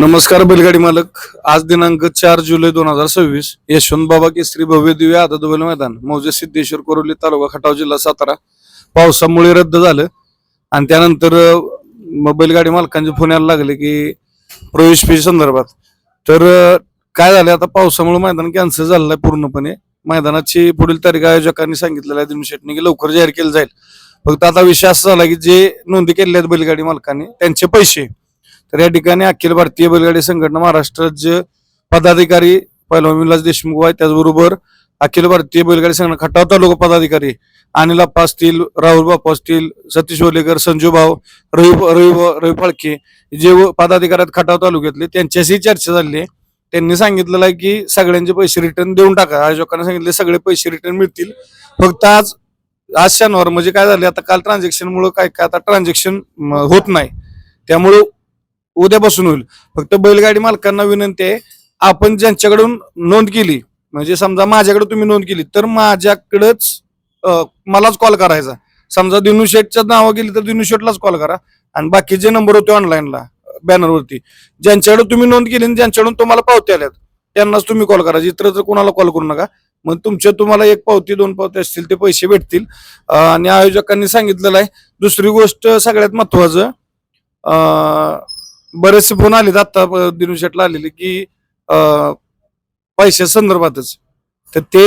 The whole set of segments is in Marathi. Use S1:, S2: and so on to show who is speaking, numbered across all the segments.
S1: नमस्कार बैलगाडी मालक. आज दिनांक 4 जुलै 2026 यशवंत बाबा केसरी भव्य दिव्य आदत बैल मैदान मौजे सिद्धेश्वर कोरोली तालुका खटाव जिल्हा सातारा पावसामुळे रद्द झालं. आणि त्यानंतर बैलगाडी मालकांचे फोन यायला लागले की प्रवेश फी संदर्भात. तर काय झालं, आता पावसामुळे मैदान कॅन्सल झालेलं आहे पूर्णपणे. मैदानाची पुढील तारीख आयोजकांनी सांगितलेलं आहे दिनू शेटने की लवकर जाहीर केलं जाईल. फक्त आता विषय असा झाला की जे नोंदी केलेल्या आहेत बैलगाडी मालकांनी त्यांचे पैसे, तर या ठिकाणी अखिल भारतीय बैलगाडी संघटना महाराष्ट्र राज्य पदाधिकारी पहिलवान विलास देशमुख आहे, त्याचबरोबर अखिल भारतीय बैलगाडी संघटना खटाव तालुका पदाधिकारी अनिल आप्पा असतील, राहुल बापू असतील, सतीश ओलेकर, संजू भाऊ, रवी फाळके जे पदाधिकारी आहेत खटाव तालुक्यातले, त्यांच्याशी चर्चा झाली आहे. त्यांनी सांगितलेलं आहे की सगळ्यांचे पैसे रिटर्न देऊन टाका. आयोजकांनी सांगितले सगळे पैसे रिटर्न मिळतील. फक्त आज शनिवार म्हणजे काय झाले, आता काल ट्रान्झॅक्शनमुळे काय आता ट्रान्झॅक्शन होत नाही, त्यामुळे उद्यापासून होईल. फक्त बैलगाडी मालकांना विनंती आहे, आपण ज्यांच्याकडून नोंद केली, म्हणजे समजा माझ्याकडे तुम्ही नोंद केली तर माझ्याकडेच मलाच कॉल करायचा. समजा दिनू शेटच्या नावं गेली तर दिनू शेटलाच कॉल करा. आणि बाकी जे नंबर होते ऑनलाईनला बॅनरवरती ज्यांच्याकडे तुम्ही नोंद केली आणि ज्यांच्याकडून तुम्हाला पावती आल्यात त्यांनाच तुम्ही कॉल करा. इतर तर कोणाला कॉल करू नका. मग तुम्हाला एक पावती दोन पावती असतील ते पैसे भेटतील. आणि आयोजकांनी सांगितलेलं आहे. दुसरी गोष्ट सगळ्यात महत्वाचं, बरेचसे फोन आले आता दिनू शेटला आलेले की पैशा संदर्भातच. तर ते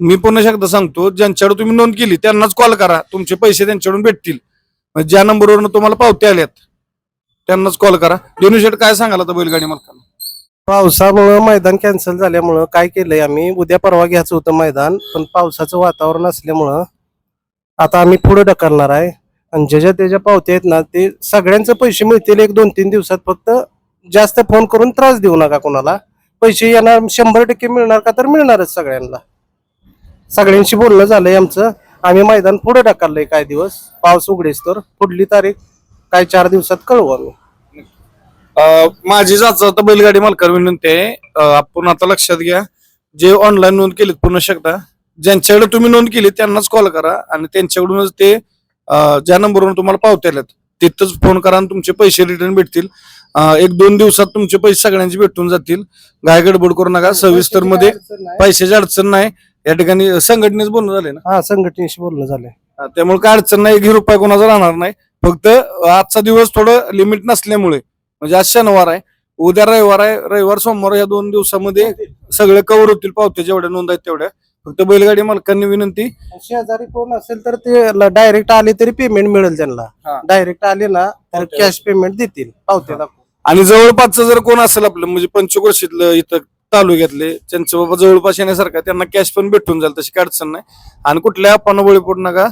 S1: मी पुन्हा एकदा सांगतो, ज्यांच्याकडे तुम्ही नोंद केली त्यांनाच कॉल करा, तुमचे पैसे त्यांच्याकडून भेटतील. ज्या नंबरवरून तुम्हाला पावती आल्यात त्यांनाच कॉल करा. दिनू शेट काय सांगाल आता बैलगाडी मालकांना?
S2: पावसामुळे मैदान कॅन्सल झाल्यामुळं काय केलंय, आम्ही उद्या परवा घ्यायचं होतं मैदान, पण पावसाचं वातावरण असल्यामुळं आता आम्ही पुढे ढकलणार आहे. आणि ज्याच्या त्याच्या पावत्या आहेत ना, ते सगळ्यांचे पैसे मिळतील 1-2-3 दिवसात. फक्त जास्त फोन करून त्रास देऊ नका कोणाला. पैसे येणार 100% मिळणार का, तर मिळणारच सगळ्यांना. सगळ्यांशी बोलणं झालंय आमचं. आम्ही मैदान पुढे ढकललंय काय दिवस, पाऊस उघडेस तर पुढली तारीख काय 4 दिवसात कळवू आम्ही.
S1: माझी आता बैलगाडी मालकांना विनंती आहे, आपण आता लक्षात घ्या, जे ऑनलाईन नोंद केलीत पुन्हा शकता, ज्यांच्याकडे तुम्ही नोंद केली त्यांनाच कॉल करा आणि त्यांच्याकडूनच ते ज्या नंबरवरून तुम्हाला पावत्या आल्यात तिथंच फोन करा आणि तुमचे पैसे रिटर्न भेटतील. 1-2 दिवसात तुमचे पैसे सगळ्यांचे भेटून जातील. घाय गडबड करू नका. सविस्तर मध्ये पैशाची अडचण नाही. या ठिकाणी संघटनेच बोलणं झाले ना?
S2: हा, संघटनेशी बोलणं झालंय.
S1: त्यामुळे काय अडचण नाही. 1 रुपया कोणाचा राहणार नाही. फक्त आजचा दिवस थोडं लिमिट नसल्यामुळे, म्हणजे आज शनिवार आहे, उद्या रविवार आहे, रविवार सोमवार या 2 दिवसामध्ये सगळे कव्हर होतील पावत्या जेवढ्या नोंद आहेत तेवढ्या. फक्त बैलगाडी मालकांनी विनंती,
S2: शेजारी कोण असेल तर ते डायरेक्ट आले तरी पेमेंट मिळेल त्यांना. डायरेक्ट आले ना तर कॅश पेमेंट देतील पावत्या दाखवून.
S1: आणि जवळपासचं जर कोण असेल आपलं म्हणजे पंचक्रोशीतलं इथं तालुक्यातले, त्यांचं बाबा जवळपास येण्यासारखं, त्यांना कॅश पण भेटून जाईल, तशी काय अडचण नाही. आणि कुठल्या आपण बळी पडू नका.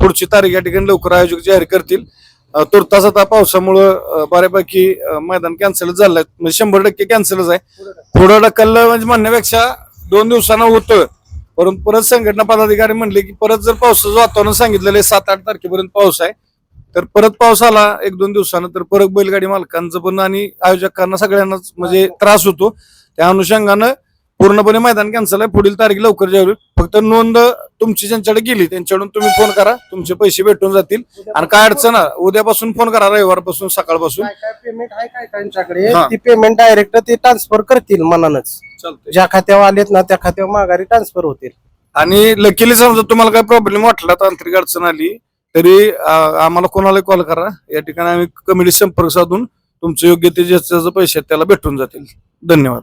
S1: पुढची तारीख या ठिकाणी लवकर आयोजक जाहीर करतील. तुर्तास आता पावसामुळं बऱ्यापैकी मैदान कॅन्सलच झालंय, म्हणजे 100% कॅन्सलच आहे. थोडं ढकललं म्हणजे म्हणण्यापेक्षा 2 दिवसानं होतं. परंतु परत संघटना पदाधिकारी म्हणले की परत जर पावसाचं वातावरण सांगितलेलं आहे 7-8 तारखेपर्यंत पाऊस आहे, तर परत पाऊस आला 1-2 दिवसानं तर परत बैलगाडी मालकांचं पण आणि आयोजकांना सगळ्यांनाच म्हणजे त्रास होतो. त्या अनुषंगानं पूर्णपणे मैदान कॅन्सल आहे. पुढील तारीख लवकर जाईल. फक्त नोंद तुमची ज्यांच्याकडे गेली त्यांच्याकडून तुम्ही फोन करा, तुमचे पैसे भेटून जातील. आणि काय अडचण उद्यापासून फोन करा, रविवारपासून सकाळपासून.
S2: पेमेंट आहे काय त्यांच्याकडे, ती पेमेंट डायरेक्ट ते ट्रान्सफर करतील मनानच. ज्या खात्यावर आलेत ना त्या खात्यावर माघारी ट्रान्सफर होतील.
S1: आणि लकीली समजा तुम्हाला काय प्रॉब्लेम वाटला, तांत्रिक अडचण आली तरी आम्हाला कोणाला कॉल करा. या ठिकाणी आम्ही कमिटी संपर्क साधून तुमचे योग्य ते ज्याचे पैसे आहेत त्याला भेटून जातील. धन्यवाद.